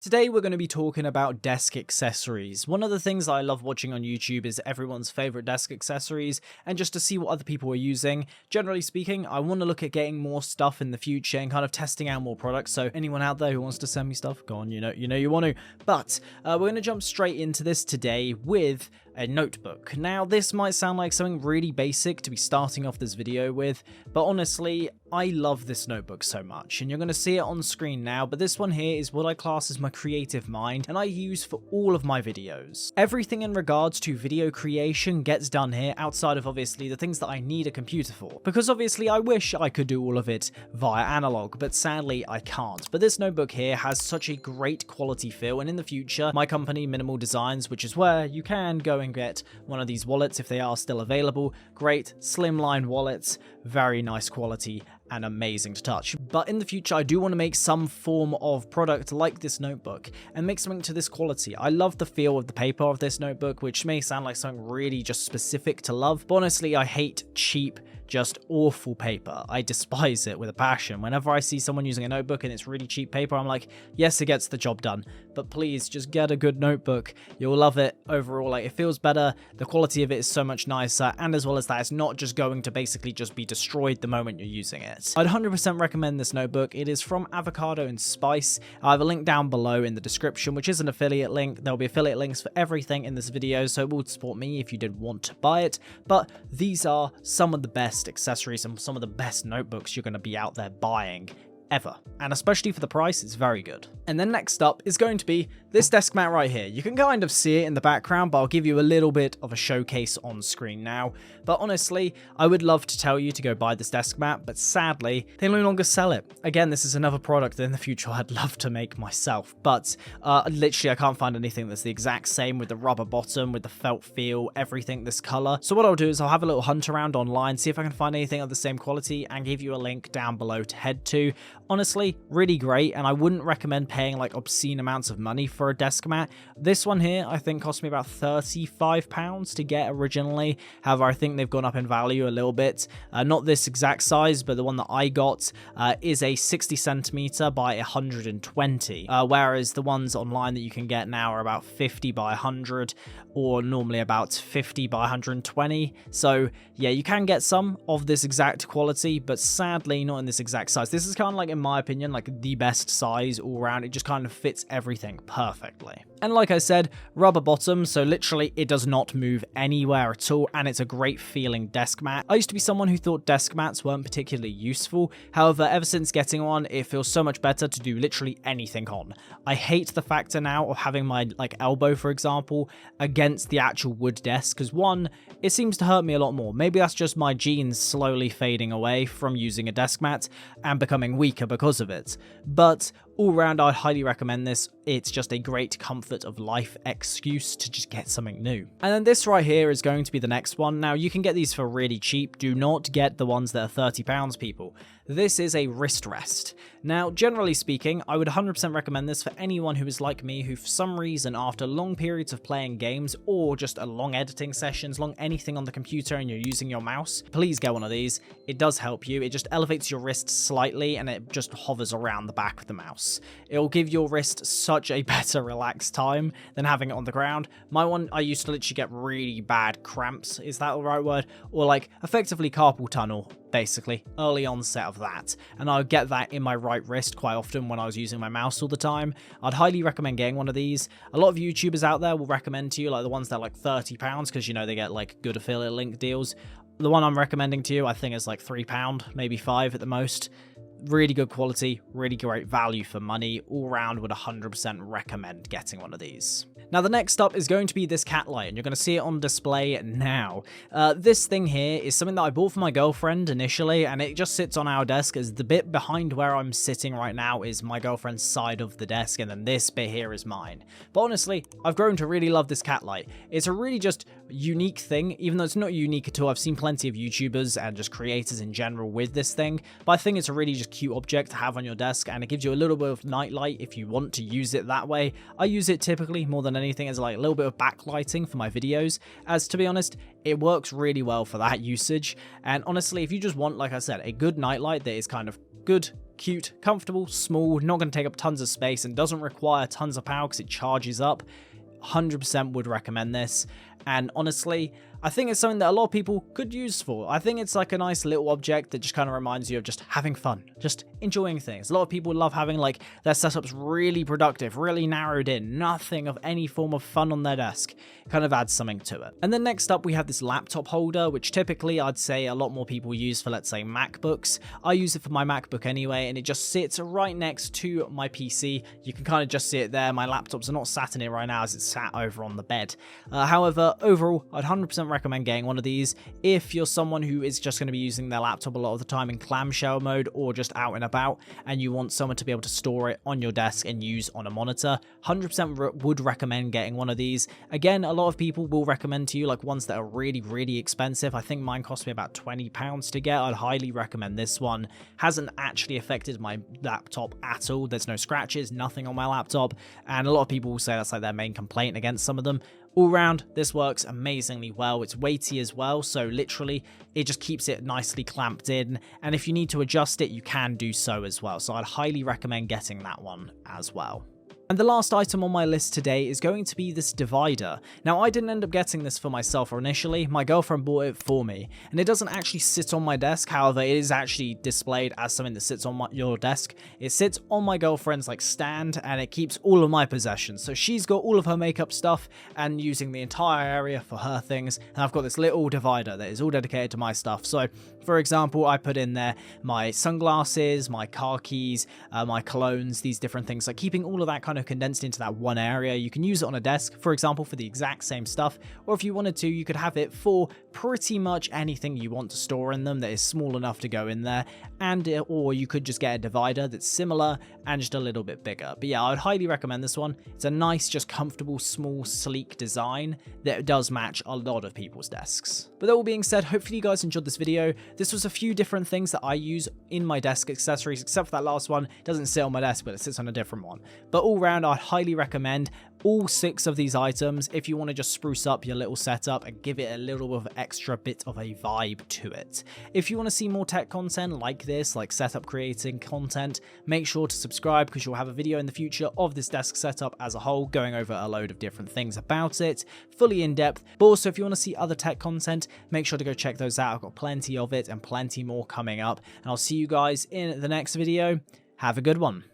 Today we're going to be talking about desk accessories. One of the things that I love watching on YouTube is everyone's favorite desk accessories and just to see what other people are using. Generally speaking, I want to look at getting more stuff in the future and kind of testing out more products. So anyone out there who wants to send me stuff, go on, you know you want to. But we're going to jump straight into this today with a notebook. Now, this might sound like something really basic to be starting off this video with, but honestly, I love this notebook so much, and you're going to see it on screen now, but this one here is what I class as my creative mind, and I use for all of my videos. Everything in regards to video creation gets done here, outside of obviously the things that I need a computer for, because obviously I wish I could do all of it via analog, but sadly I can't. But this notebook here has such a great quality feel, and in the future, my company, Minimal Designs, which is where you can go and get one of these wallets if they are still available. Great slimline wallets, very nice quality and amazing to touch. But in the future, I do want to make some form of product like this notebook and make something to this quality. I love the feel of the paper of this notebook, which may sound like something really just specific to love, but honestly, I hate cheap, just awful paper. I despise it with a passion. Whenever I see someone using a notebook and it's really cheap paper, I'm like, yes, it gets the job done, but please just get a good notebook. You'll love it overall. Like, it feels better, the quality of it is so much nicer, and as well as that, it's not just going to basically just be destroyed the moment you're using it. I'd 100% recommend this notebook. It is from Avocado and Spice. I have a link down below in the description, which is an affiliate link. There'll be affiliate links for everything in this video, so it will support me if you did want to buy it. But these are some of the best accessories and some of the best notebooks you're going to be out there buying ever, and especially for the price, it's very good. And then next up is going to be this desk mat right here. You can kind of see it in the background, but I'll give you a little bit of a showcase on screen now. But honestly, I would love to tell you to go buy this desk mat, but sadly, they no longer sell it. Again, this is another product that in the future I'd love to make myself, but literally I can't find anything that's the exact same with the rubber bottom, with the felt feel, everything this color. So what I'll do is I'll have a little hunt around online, see if I can find anything of the same quality, and give you a link down below to head to. Honestly, really great, and I wouldn't recommend paying like obscene amounts of money for a desk mat. This one here, I think, cost me about £35 to get originally. However, I think they've gone up in value a little bit. Not this exact size, but the one that I got is a 60 centimeter by 120, whereas the ones online that you can get now are about 50 by 100, or normally about 50 by 120. So yeah, you can get some of this exact quality, but sadly not in this exact size. This is kind of like, in my opinion, like the best size all around. It just kind of fits everything perfectly. And like I said, rubber bottom, so literally it does not move anywhere at all, and it's a great feeling desk mat. I used to be someone who thought desk mats weren't particularly useful. However, ever since getting one, it feels so much better to do literally anything on. I hate the factor now of having my elbow, for example, against the actual wood desk, because one, it seems to hurt me a lot more. Maybe that's just my genes slowly fading away from using a desk mat and becoming weaker because of it. But all round, I'd highly recommend this. It's just a great comfort of life excuse to just get something new. And then this right here is going to be the next one. Now, you can get these for really cheap. Do not get the ones that are £30, people. This is a wrist rest. Now, generally speaking, I would 100% recommend this for anyone who is like me, who for some reason, after long periods of playing games or just a long editing sessions, long anything on the computer and you're using your mouse, please get one of these. It does help you. It just elevates your wrist slightly and it just hovers around the back of the mouse. It'll give your wrist such a better relaxed time than having it on the ground. My one, I used to literally get really bad cramps, is that the right word? Or like effectively carpal tunnel, basically, early onset of that, and I would get that in my right wrist quite often when I was using my mouse all the time. I'd highly recommend getting one of these. A lot of YouTubers out there will recommend to you like the ones that are like £30 because, you know, they get like good affiliate link deals. The one I'm recommending to you, I think, is like £3, maybe £5 at the most. Really good quality, really great value for money. All round, would 100% recommend getting one of these. Now, the next up is going to be this cat light, and you're going to see it on display now. This thing here is something that I bought for my girlfriend initially, and it just sits on our desk, as the bit behind where I'm sitting right now is my girlfriend's side of the desk, and then this bit here is mine. But honestly, I've grown to really love this cat light. It's a really just unique thing, even though it's not unique at all. I've seen plenty of YouTubers and just creators in general with this thing, but I think it's a really just cute object to have on your desk, and it gives you a little bit of night light if you want to use it that way. I use it typically more than anything as like a little bit of backlighting for my videos, as to be honest, it works really well for that usage. And honestly, if you just want, like I said, a good nightlight that is kind of good cute, comfortable, small, not going to take up tons of space, and doesn't require tons of power because it charges up. 100% would recommend this. And honestly, I think it's something that a lot of people could use for. I think it's like a nice little object that just kind of reminds you of just having fun, just enjoying things. A lot of people love having like their setups really productive, really narrowed in, nothing of any form of fun on their desk. It kind of adds something to it. And then next up we have this laptop holder, which typically I'd say a lot more people use for, let's say, MacBooks. I use it for my MacBook anyway, and it just sits right next to my PC. You can kind of just see it there. My laptops are not sat in it right now as it's sat over on the bed. However, overall, I'd 100% recommend getting one of these if you're someone who is just going to be using their laptop a lot of the time in clamshell mode or just out and about, and you want someone to be able to store it on your desk and use on a monitor. 100% would recommend getting one of these. Again, a lot of people will recommend to you like ones that are really expensive. I think mine cost me about £20 to get. I'd highly recommend this one. Hasn't actually affected my laptop at all. There's no scratches, nothing on my laptop, and a lot of people will say that's like their main complaint against some of them. All round, this works amazingly well. It's weighty as well, so literally it just keeps it nicely clamped in, and if you need to adjust it, you can do so as well. So I'd highly recommend getting that one as well. And the last item on my list today is going to be this divider. Now, I didn't end up getting this for myself initially. My girlfriend bought it for me, and it doesn't actually sit on my desk. However, it is actually displayed as something that sits on your desk. It sits on my girlfriend's like stand, and it keeps all of my possessions. So she's got all of her makeup stuff and using the entire area for her things, and I've got this little divider that is all dedicated to my stuff. So, for example, I put in there my sunglasses, my car keys, my colognes, these different things, like keeping all of that kind of condensed into that one area. You can use it on a desk, for example, for the exact same stuff, or if you wanted to, you could have it for pretty much anything you want to store in them that is small enough to go in there, or you could just get a divider that's similar and just a little bit bigger. But yeah, I would highly recommend this one. It's a nice, just comfortable, small, sleek design that does match a lot of people's desks. But that all being said, hopefully you guys enjoyed this video. This was a few different things that I use in my desk accessories, except for that last one. It doesn't sit on my desk, but it sits on a different one. But all round, I'd highly recommend all 6 of these items if you want to just spruce up your little setup and give it a little of extra bit of a vibe to it. If you want to see more tech content like this, like setup creating content, make sure to subscribe because you'll have a video in the future of this desk setup as a whole, going over a load of different things about it, fully in depth. But also if you want to see other tech content, make sure to go check those out. I've got plenty of it and plenty more coming up, and I'll see you guys in the next video. Have a good one.